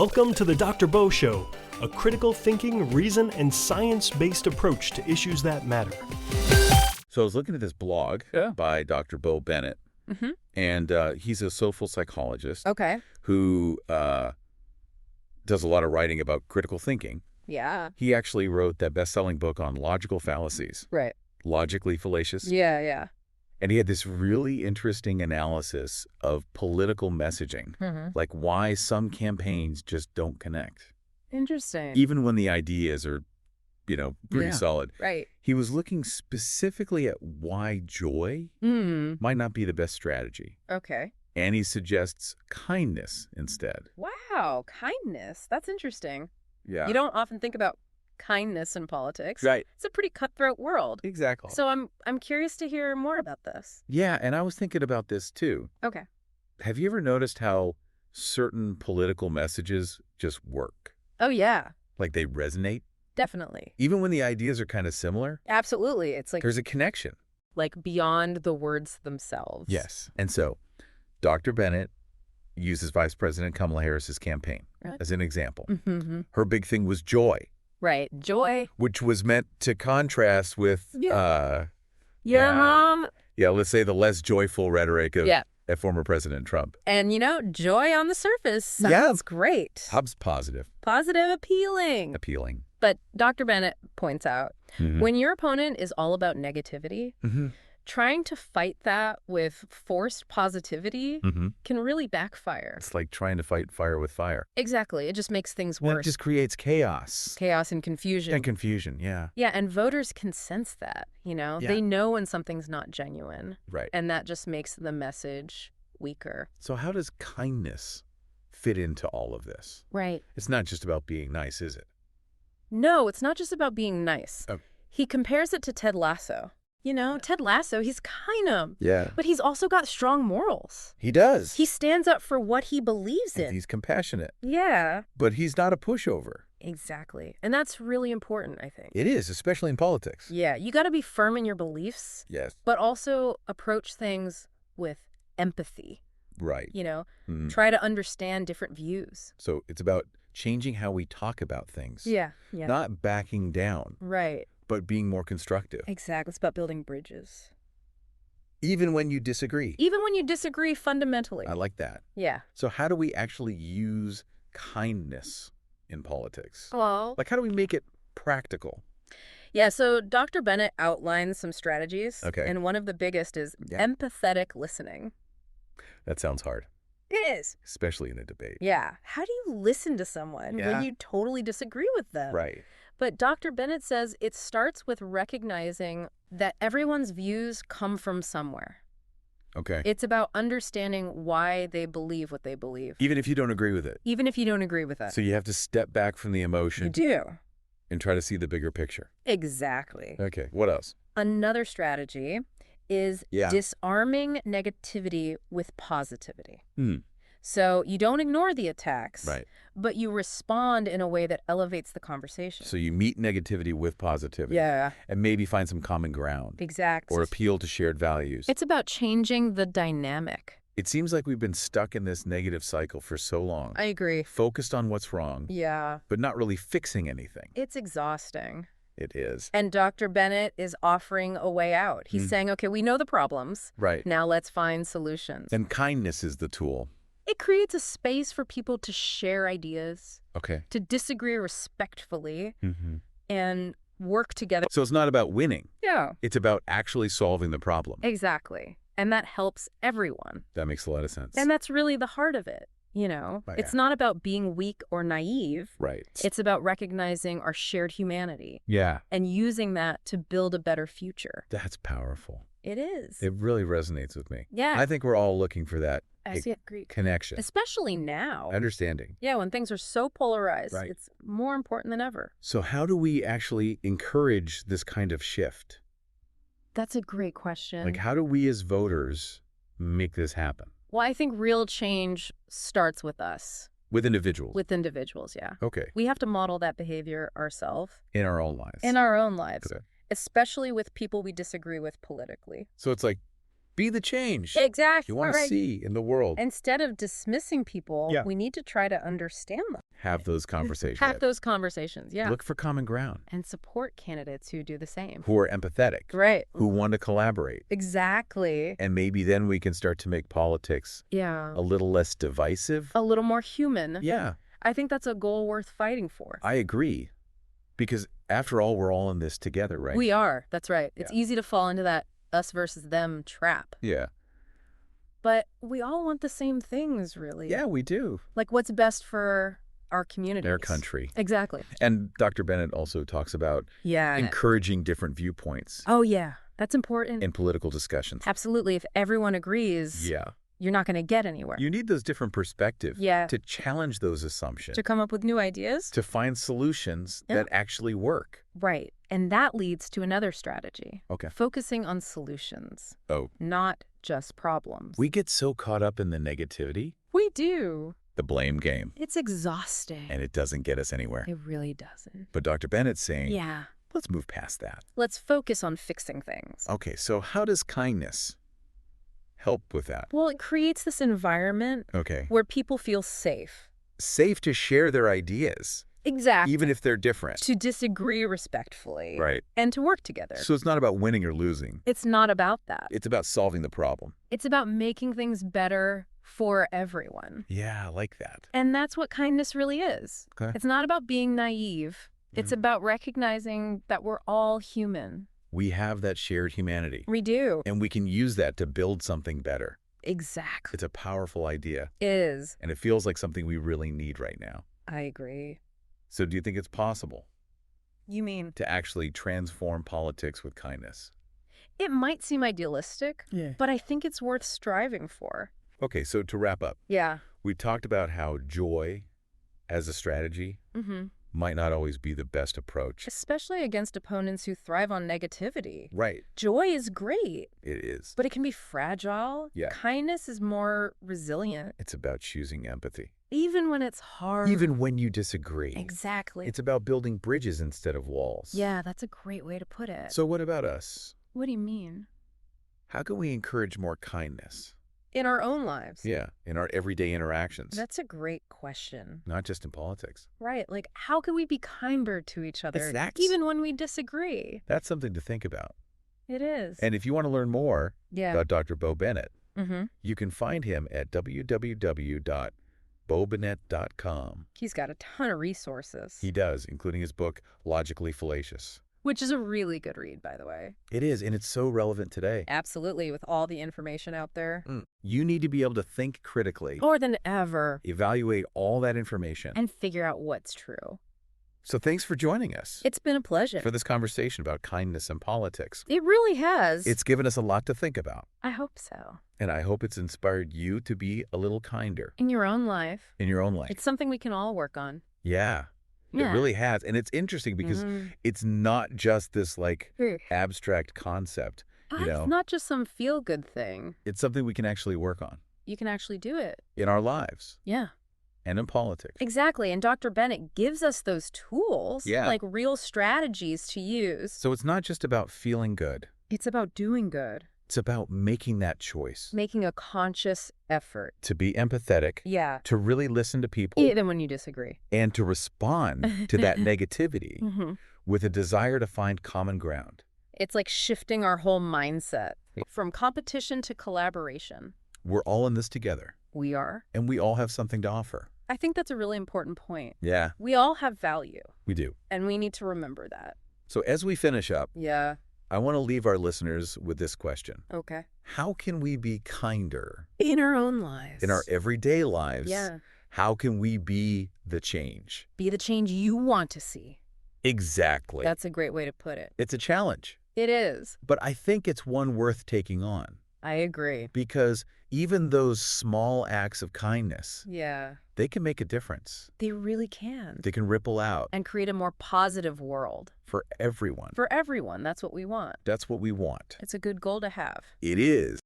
Welcome to the Dr. Bo Show, a critical thinking, reason, and science-based approach to issues that matter. So I was looking at this blog by Dr. Bo Bennett, and he's a social psychologist who does a lot of writing about critical thinking. Yeah. He actually wrote that best-selling book on logical fallacies. Right. Logically fallacious. Yeah. And he had this really interesting analysis of political messaging, like why some campaigns just don't connect. Interesting. Even when the ideas are, pretty solid. Right. He was looking specifically at why joy might not be the best strategy. Okay. And he suggests kindness instead. Wow, kindness. That's interesting. Yeah. You don't often think about kindness in politics. Right. It's a pretty cutthroat world. Exactly. So I'm curious to hear more about this. Yeah, and I was thinking about this too. Okay. Have you ever noticed how certain political messages just work? Oh, yeah. Like they resonate? Definitely. Even when the ideas are kind of similar? Absolutely. It's like There's a connection. beyond the words themselves. Yes. And so Dr. Bennett uses Vice President Kamala Harris's campaign as an example. Her big thing was joy. Right. Joy. Which was meant to contrast with, Mom. let's say the less joyful rhetoric of former President Trump. And, joy on the surface sounds great. Hub's positive. Positive, appealing. But Dr. Bennett points out, when your opponent is all about negativity, trying to fight that with forced positivity can really backfire. It's like trying to fight fire with fire. Exactly. It just makes things worse. It just creates chaos. Chaos and confusion. And confusion, yeah. Yeah, and voters can sense that, They know when something's not genuine. Right. And that just makes the message weaker. So how does kindness fit into all of this? Right. It's not just about being nice, is it? No, it's not just about being nice. Oh. He compares it to Ted Lasso. Ted Lasso, he's kind of. Yeah. But he's also got strong morals. He does. He stands up for what he believes in. He's compassionate. Yeah. But he's not a pushover. Exactly. And that's really important, I think. It is, especially in politics. Yeah. You got to be firm in your beliefs. Yes. But also approach things with empathy. Right. Try to understand different views. So it's about changing how we talk about things. Yeah. Not backing down. Right. But being more constructive. Exactly. It's about building bridges. Even when you disagree. Even when you disagree fundamentally. I like that. Yeah. So how do we actually use kindness in politics? Well, Like how do we make it practical? Yeah, so Dr. Bennett outlines some strategies. Okay. And one of the biggest is empathetic listening. That sounds hard. It is. Especially in a debate. Yeah. How do you listen to someone when you totally disagree with them? Right. But Dr. Bennett says it starts with recognizing that everyone's views come from somewhere. Okay. It's about understanding why they believe what they believe. Even if you don't agree with it. Even if you don't agree with it. So you have to step back from the emotion. You do. And try to see the bigger picture. Exactly. Okay. What else? Another strategy is disarming negativity with positivity. So you don't ignore the attacks, but you respond in a way that elevates the conversation. So you meet negativity with positivity. Yeah. And maybe find some common ground. Exactly. Or appeal to shared values. It's about changing the dynamic. It seems like we've been stuck in this negative cycle for so long. I agree. Focused on what's wrong. Yeah. But not really fixing anything. It's exhausting. It is. And Dr. Bennett is offering a way out. He's saying, okay, we know the problems. Right. Now let's find solutions. And kindness is the tool. It creates a space for people to share ideas, to disagree respectfully, and work together. So it's not about winning. Yeah. It's about actually solving the problem. Exactly. And that helps everyone. That makes a lot of sense. And that's really the heart of it. It's not about being weak or naive. Right. It's about recognizing our shared humanity. Yeah. And using that to build a better future. That's powerful. It is. It really resonates with me. Yeah. I think we're all looking for that connection. Especially now. Understanding. Yeah, when things are so polarized, Right. It's more important than ever. So how do we actually encourage this kind of shift? That's a great question. Like how do we as voters make this happen? Well, I think real change starts with us. With individuals? With individuals, yeah. Okay. We have to model that behavior ourselves. In our own lives? In our own lives. Okay. Especially with people we disagree with politically. So it's like Be the change Exactly. you want to see in the world. Instead of dismissing people, we need to try to understand them. Have those conversations. Have those conversations, yeah. Look for common ground. And support candidates who do the same. Who are empathetic. Right. Who want to collaborate. Exactly. And maybe then we can start to make politics a little less divisive. A little more human. Yeah. I think that's a goal worth fighting for. I agree. Because after all, we're all in this together, right? We are. That's right. It's easy to fall into that us versus them trap. Yeah. But we all want the same things, really. Yeah, we do. Like what's best for our communities. Our country. Exactly. And Dr. Bennett also talks about encouraging different viewpoints. Oh, yeah. That's important. In political discussions. Absolutely. If everyone agrees, you're not going to get anywhere. You need those different perspectives to challenge those assumptions. To come up with new ideas. To find solutions that actually work. Right. And that leads to another strategy. Okay. Focusing on solutions. Oh. Not just problems. We get so caught up in the negativity. We do. The blame game. It's exhausting. And it doesn't get us anywhere. It really doesn't. But Dr. Bennett's saying, let's move past that. Let's focus on fixing things. Okay, so how does kindness help with that? Well, it creates this environment where people feel safe. Safe to share their ideas. Exactly. Even if they're different. To disagree respectfully. Right. And to work together. So it's not about winning or losing. It's not about that. It's about solving the problem. It's about making things better for everyone. Yeah, I like that. And that's what kindness really is. Okay. It's not about being naive. It's about recognizing that we're all human. We have that shared humanity. We do. And we can use that to build something better. Exactly. It's a powerful idea. It is. And it feels like something we really need right now. I agree. So do you think it's possible? You mean? To actually transform politics with kindness? It might seem idealistic, but I think it's worth striving for. Okay, so to wrap up. Yeah. We talked about how joy as a strategy might not always be the best approach. Especially against opponents who thrive on negativity. Right. Joy is great. It is. But it can be fragile. Yeah. Kindness is more resilient. It's about choosing empathy. Even when it's hard. Even when you disagree. Exactly. It's about building bridges instead of walls. Yeah, that's a great way to put it. So what about us? What do you mean? How can we encourage more kindness? In our own lives. Yeah, in our everyday interactions. That's a great question. Not just in politics. Right. Like, how can we be kinder to each other, even when we disagree? That's something to think about. It is. And if you want to learn more about Dr. Bo Bennett, you can find him at www.bobennett.com. He's got a ton of resources. He does, including his book, Logically Fallacious. Which is a really good read, by the way. It is, and it's so relevant today. Absolutely, with all the information out there. You need to be able to think critically. More than ever. Evaluate all that information. And figure out what's true. So thanks for joining us. It's been a pleasure. For this conversation about kindness and politics. It really has. It's given us a lot to think about. I hope so. And I hope it's inspired you to be a little kinder. In your own life. In your own life. It's something we can all work on. Yeah. It really has. And it's interesting because it's not just this like abstract concept. You know? It's not just some feel-good thing. It's something we can actually work on. You can actually do it. In our lives. Yeah. And in politics. Exactly. And Dr. Bennett gives us those tools, like real strategies to use. So it's not just about feeling good. It's about doing good. It's about making that choice. Making a conscious effort. To be empathetic. Yeah. To really listen to people. Even when you disagree. And to respond to that negativity with a desire to find common ground. It's like shifting our whole mindset from competition to collaboration. We're all in this together. We are. And we all have something to offer. I think that's a really important point. Yeah. We all have value. We do. And we need to remember that. So as we finish up, I want to leave our listeners with this question. Okay. How can we be kinder? In our own lives. In our everyday lives. Yeah. How can we be the change? Be the change you want to see. Exactly. That's a great way to put it. It's a challenge. It is. But I think it's one worth taking on. I agree. Because even those small acts of kindness, they can make a difference. They really can. They can ripple out. And create a more positive world. For everyone. For everyone. That's what we want. That's what we want. It's a good goal to have. It is.